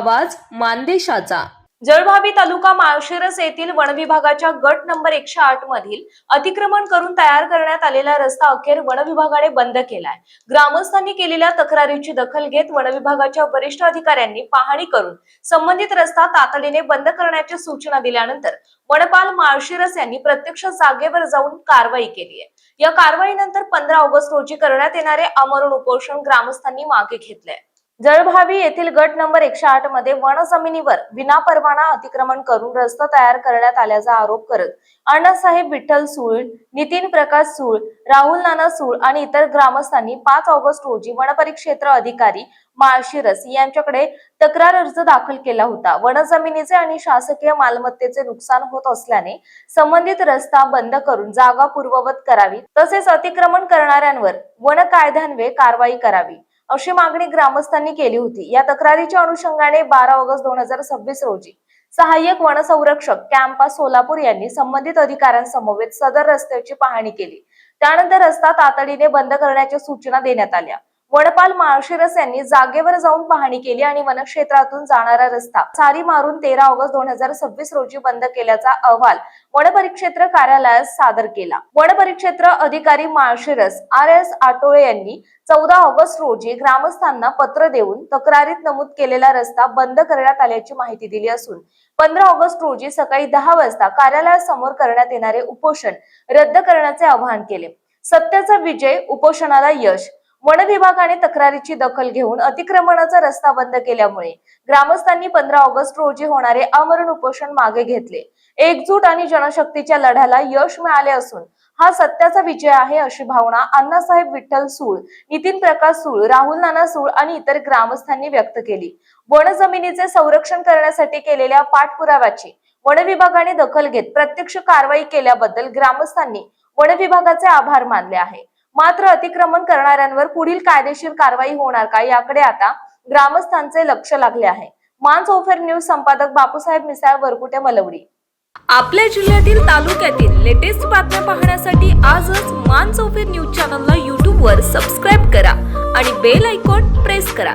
आवाज मानदेशाचा। जळगाव तालुका माळशिरस येथील वनविभागाच्या गट नंबर 108 मधील अतिक्रमण करून तयार करण्यात आलेला रस्ता अखेर वनविभागाने बंद केलाय। ग्रामस्थांनी केलेल्या तक्रारीची दखल घेत वनविभागाच्या वरिष्ठ अधिकाऱ्यांनी पाहणी करून संबंधित रस्ता तातडीने बंद करण्याची सूचना दिल्यानंतर वनपाल माळशिरस यांनी प्रत्यक्ष जागेवर जाऊन कारवाई केली आहे। या कारवाईनंतर 15 ऑगस्ट रोजी करण्यात येणारे आमरण उपोषण ग्रामस्थांनी मागे घेतले। जळभावी येथील गट नंबर 108 मध्ये वन जमिनीवर विनापरवाना अतिक्रमण करून रस्ता तयार करण्यात आल्याचा आरोप करत अण्णासाहेब विठ्ठल सूळ, नितीन प्रकाश सूळ, राहुल नाना सूळ आणि इतर ग्रामस्थांनी 5 ऑगस्ट रोजी वनपरिक्षेत्र अधिकारी माळशिरस यांच्याकडे तक्रार अर्ज दाखल केला होता। वन जमिनीचे आणि शासकीय मालमत्तेचे नुकसान होत असल्याने संबंधित रस्ता बंद करून जागा पूर्ववत करावी, तसेच अतिक्रमण करणाऱ्यांवर वन कायद्यान्वये कारवाई करावी अशी मागणी ग्रामस्थांनी केली होती। या तक्रारीच्या अनुषंगाने 12 ऑगस्ट 2026 रोजी सहाय्यक वनसंरक्षक कॅम्पा सोलापूर यांनी संबंधित अधिकाऱ्यांसमवेत सदर रस्त्याची पाहणी केली। त्यानंतर रस्ता तातडीने बंद करण्याच्या सूचना देण्यात आल्या। वनपाल माळशिरस यांनी जागेवर जाऊन पाहणी केली आणि वनक्षेत्रातून जाणारा रस्ता सारी मारून 13 ऑगस्ट 2026 रोजी बंद केल्याचा अहवाल वनपरिक्षेत्र कार्यालयात सादर केला। वनपरिक्षेत्र अधिकारी माळशिरस RS आटोळे यांनी 14 ऑगस्ट रोजी ग्रामस्थांना पत्र देऊन तक्रारीत नमूद केलेला रस्ता बंद करण्यात आल्याची माहिती दिली असून 15 ऑगस्ट रोजी सकाळी 10 वाजता कार्यालयासमोर करण्यात येणारे उपोषण रद्द करण्याचे आवाहन केले। सत्याचा विजय, उपोषणाला यश। वन विभागाने तक्रारीची दखल घेऊन अतिक्रमणाचा रस्ता बंद केल्यामुळे ग्रामस्थांनी 15 ऑगस्ट रोजी होणारे आमरण उपोषण मागे घेतले। एकजूट आणि जनशक्तीच्या लढ्याला यश मिळाले असून हा सत्याचा विजय आहे अशी भावना अण्णासाहेब विठ्ठल सूळ, नितीन प्रकाश सूळ, राहुल नाना सूळ आणि इतर ग्रामस्थांनी व्यक्त केली। वन जमिनीचे संरक्षण करण्यासाठी केलेल्या पाठपुराव्याची वन विभागाने दखल घेत प्रत्यक्ष कारवाई केल्याबद्दल ग्रामस्थांनी वन विभागाचे आभार मानले आहे। मात्र अतिक्रमण करणाऱ्यांवर पुढील कायदेशीर कारवाई होणार का याकडे आता ग्रामस्थांचे लक्ष लागले आहे। मानसोफर न्यूज संपादक बापूसाहेब मिसाळ, वरकुटे, मलवडी। आपल्या जिल्ह्यातील तालुक्यातील लेटेस्ट बातम्या पाहण्यासाठी आजच मानसोफर न्यूज चॅनलला YouTube वर सबस्क्राईब करा आणि बेल आयकॉन प्रेस करा।